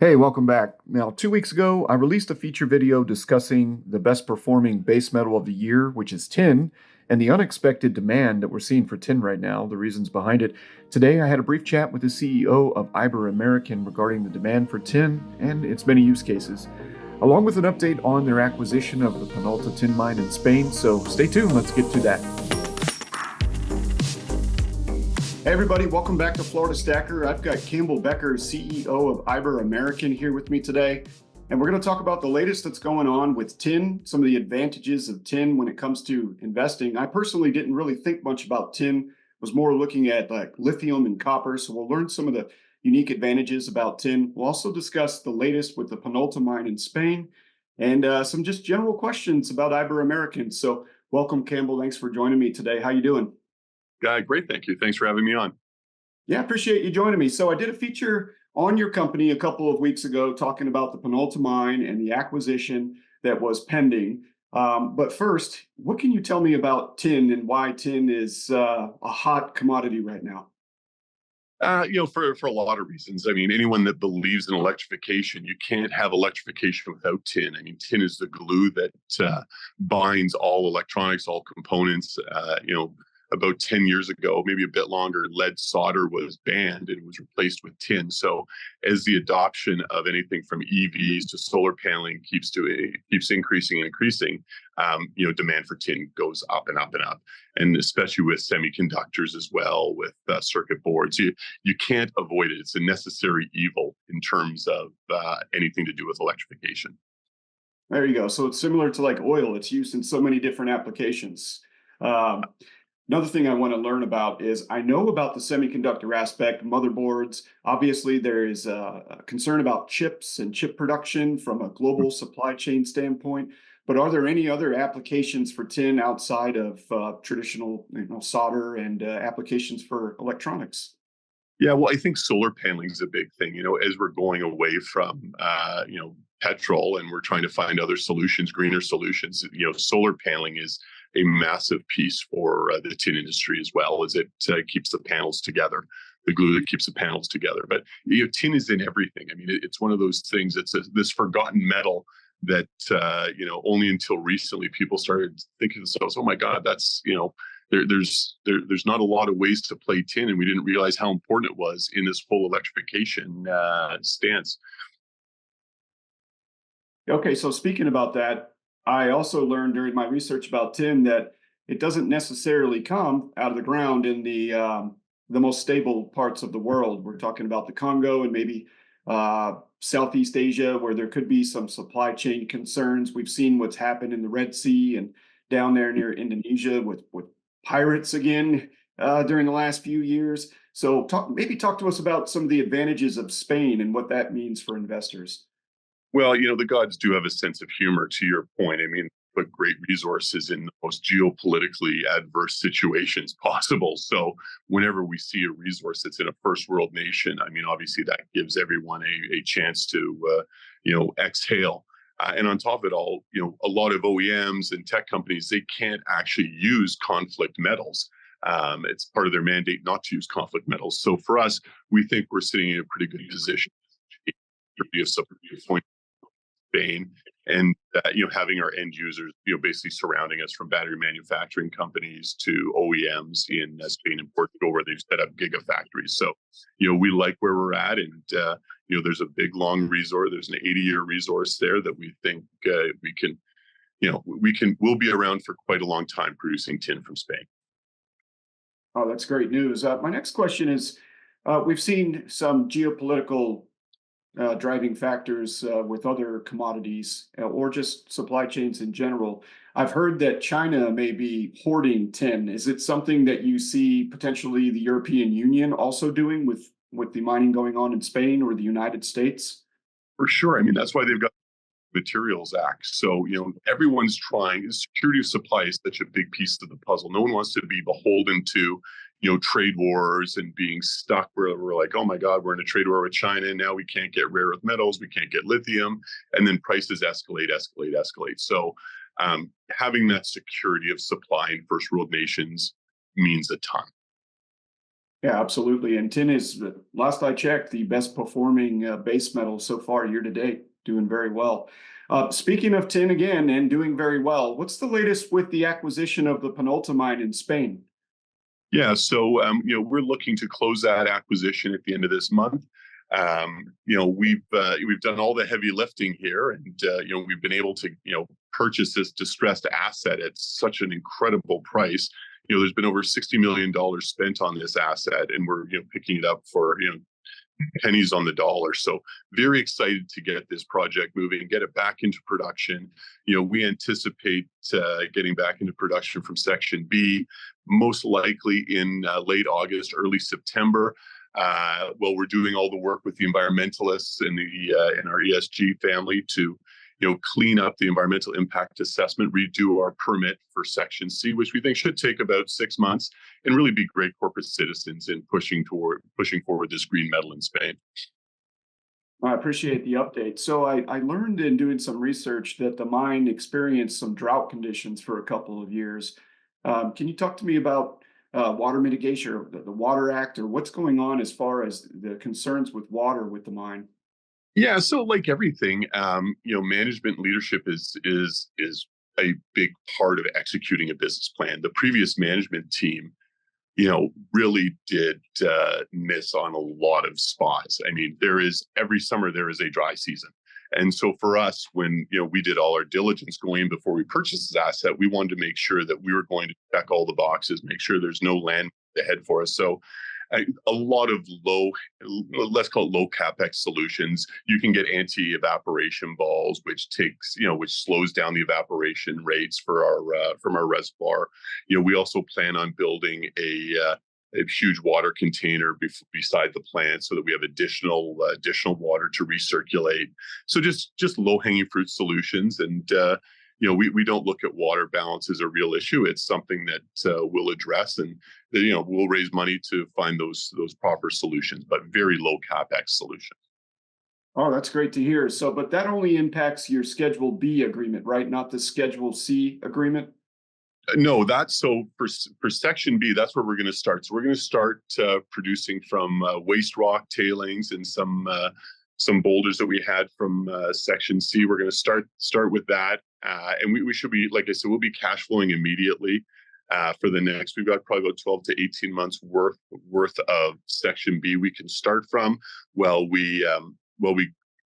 Hey, welcome back. Now, 2 weeks ago, I released a feature video discussing the best performing base metal of the year, which is tin, and the unexpected demand that we're seeing for tin right now, the reasons behind it. Today, I had a brief chat with the CEO of IBER American regarding the demand for tin and its many use cases, along with an update on their acquisition of the Penouta tin mine in Spain. So stay tuned, let's get to that. Hey everybody, welcome back to Florida Stacker. I've got Campbell, Becker, CEO of IBER American, here with me today. And we're going to talk about the latest that's going on with tin, some of the advantages of tin when it comes to investing. I personally didn't really think much about tin, was more looking at like lithium and copper. So we'll learn some of the unique advantages about tin. We'll also discuss the latest with the Penouta mine in Spain and some just general questions about IBER American. So welcome, Campbell. Thanks for joining me today. How you doing? Great, thank you. Thanks for having me on. Yeah, appreciate you joining me. So I did a feature on your company a couple of weeks ago talking about the Penouta mine and the acquisition that was pending. But first, what can you tell me about tin and why tin is a hot commodity right now? For a lot of reasons. I mean, anyone that believes in electrification, you can't have electrification without tin. I mean, tin is the glue that binds all electronics, all components. About 10 years ago, maybe a bit longer, lead solder was banned and it was replaced with tin. So as the adoption of anything from EVs to solar paneling keeps increasing and increasing, demand for tin goes up and up and up. And especially with semiconductors as well, with circuit boards, you can't avoid it. It's a necessary evil in terms of anything to do with electrification. There you go. So it's similar to like oil. It's used in so many different applications. Um, Another thing I want to learn about is I know about the semiconductor aspect, motherboards. Obviously, there is a concern about chips and chip production from a global supply chain standpoint. But are there any other applications for tin outside of traditional, solder and applications for electronics? Yeah, well, I think solar paneling is a big thing. As we're going away from petrol and we're trying to find other solutions, greener solutions. Solar paneling is a massive piece for the tin industry as well, as it keeps the panels together, the glue that keeps the panels together. But tin is in everything. I mean, it's one of those things. It's this forgotten metal that only until recently people started thinking to themselves, "Oh my God, that's there's not a lot of ways to play tin," and we didn't realize how important it was in this whole electrification stance. Okay, so speaking about that, I also learned during my research about tin that it doesn't necessarily come out of the ground in the most stable parts of the world. We're talking about the Congo and maybe Southeast Asia, where there could be some supply chain concerns. We've seen what's happened in the Red Sea and down there near Indonesia with pirates again during the last few years. So talk to us about some of the advantages of Spain and what that means for investors. Well, the gods do have a sense of humor, to your point. I mean, put great resources in the most geopolitically adverse situations possible. So whenever we see a resource that's in a first world nation, I mean, obviously that gives everyone a chance to, exhale. And on top of it all, a lot of OEMs and tech companies, they can't actually use conflict metals. It's part of their mandate not to use conflict metals. So for us, we think we're sitting in a pretty good position of support Spain, and having our end users basically surrounding us, from battery manufacturing companies to OEMs in Spain and Portugal, where they've set up gigafactories. So we like where we're at, and there's a big long resource. There's an 80-year resource there that we think we'll be around for quite a long time producing tin from Spain. Oh, that's great news. My next question is, we've seen some geopolitical driving factors with other commodities or just supply chains in general. I've heard that China may be hoarding tin. Is it something that you see potentially the European Union also doing with the mining going on in Spain or the United States? For sure. I mean, that's why they've got Materials Act. So, everyone's trying. Security of supply is such a big piece of the puzzle. No one wants to be beholden to, trade wars and being stuck where we're like, oh my God, we're in a trade war with China. And now we can't get rare earth metals. We can't get lithium. And then prices escalate. So having that security of supply in first world nations means a ton. Yeah, absolutely. And tin is, last I checked, the best performing base metal so far year to date, doing very well. Speaking of tin again and doing very well, what's the latest with the acquisition of the Penouta mine in Spain? Yeah, so we're looking to close that acquisition at the end of this month. We've done all the heavy lifting here, and we've been able to purchase this distressed asset at such an incredible price. There's been over $60 million spent on this asset, and we're picking it up for pennies on the dollar. So very excited to get this project moving and get it back into production. We anticipate getting back into production from Section B, most likely in late August, early September. Well, we're doing all the work with the environmentalists and in our ESG family to clean up the environmental impact assessment, redo our permit for Section C, which we think should take about 6 months, and really be great corporate citizens in pushing forward this green metal in Spain. I appreciate the update. So I learned in doing some research that the mine experienced some drought conditions for a couple of years. Can you talk to me about water mitigation or the Water Act, or what's going on as far as the concerns with water with the mine? Yeah, so like everything, management leadership is a big part of executing a business plan. The previous management team, really did miss on a lot of spots. I mean, every summer there is a dry season. And so for us, when we did all our diligence going in before we purchased this asset, we wanted to make sure that we were going to check all the boxes, make sure there's no land ahead for us. So a lot of let's call it low capex solutions. You can get anti-evaporation balls, which slows down the evaporation rates for from our reservoir. We also plan on building a huge water container beside the plant so that we have additional water to recirculate. So just low hanging fruit solutions, and we don't look at water balance as a real issue. It's something that we'll address, and we'll raise money to find those proper solutions, but very low capex solutions. Oh, that's great to hear. So, but that only impacts your Schedule B agreement, right? Not the Schedule C agreement? No, that's so for Section B, that's where we're going to start. So we're going to start producing from waste rock tailings and some boulders that we had from Section C. We're going to start with that, and we should be, like I said, we'll be cash flowing immediately for the next. We've got probably about 12 to 18 months worth of Section B we can start from. Well, we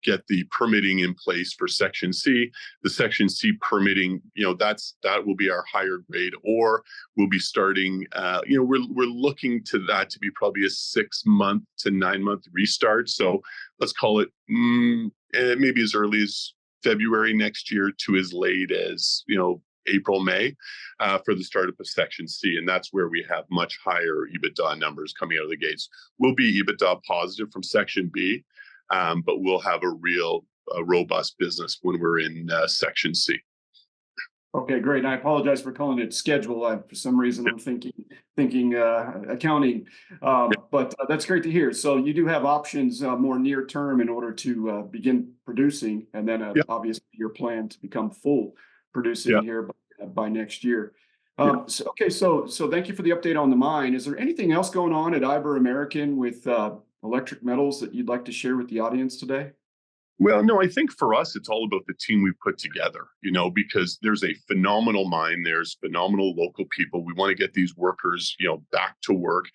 get the permitting in place for Section C. The Section C permitting, that will be our higher grade, or we'll be starting. We're looking to that to be probably a 6 month to 9 month restart. So let's call it maybe as early as February next year to as late as April, May for the startup of Section C. And that's where we have much higher EBITDA numbers coming out of the gates. We'll be EBITDA positive from Section B, but we'll have a real robust business when we're in Section C. Okay, great. And I apologize for calling it schedule. For some reason, I'm thinking accounting, but that's great to hear. So you do have options more near term in order to begin producing, and then Yeah. obviously your plan to become full producing Yeah. here by next year. Yeah. So thank you for the update on the mine. Is there anything else going on at IBER American with electric metals that you'd like to share with the audience today? Well, no, I think for us, it's all about the team we've put together, because there's a phenomenal mine. There's phenomenal local people. We want to get these workers, back to work.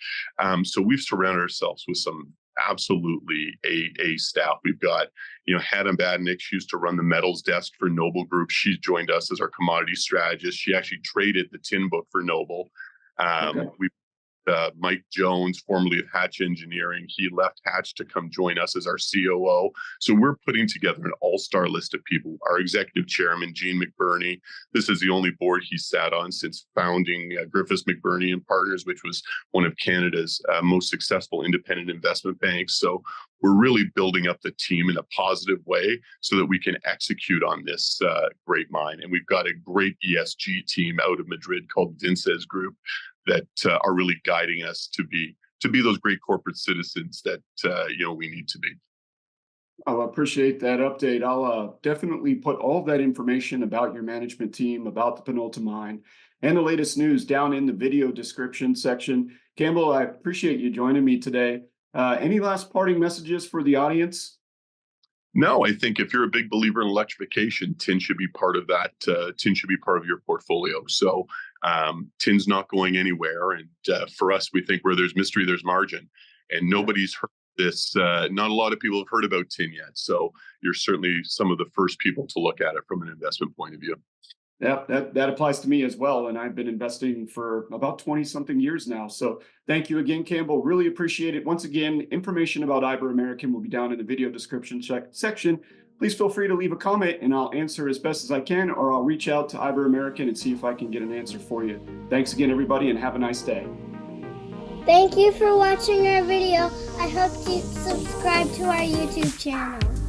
So we've surrounded ourselves with some absolutely A staff. We've got, Hannah Badnick. She used to run the metals desk for Noble Group. She's joined us as our commodity strategist. She actually traded the tin book for Noble. Okay. We've Mike Jones, formerly of Hatch Engineering. He left Hatch to come join us as our COO. So we're putting together an all-star list of people. Our executive chairman, Gene McBurney. This is the only board he's sat on since founding Griffiths McBurney and Partners, which was one of Canada's most successful independent investment banks. So we're really building up the team in a positive way so that we can execute on this great mine. And we've got a great ESG team out of Madrid called Vinces Group that are really guiding us to be those great corporate citizens that we need to be. I appreciate that update. I'll definitely put all of that information about your management team, about the Penouta Mine, and the latest news down in the video description section. Campbell, I appreciate you joining me today. Any last parting messages for the audience? No, I think if you're a big believer in electrification, tin should be part of that. Tin should be part of your portfolio. So tin's not going anywhere. And for us, we think where there's mystery, there's margin. And nobody's heard this. Not a lot of people have heard about tin yet. So you're certainly some of the first people to look at it from an investment point of view. Yeah, that applies to me as well. And I've been investing for about 20 something years now. So thank you again, Campbell. Really appreciate it. Once again, information about IBER American will be down in the video description section. Please feel free to leave a comment and I'll answer as best as I can, or I'll reach out to IBER American and see if I can get an answer for you. Thanks again, everybody, and have a nice day. Thank you for watching our video. I hope you subscribe to our YouTube channel.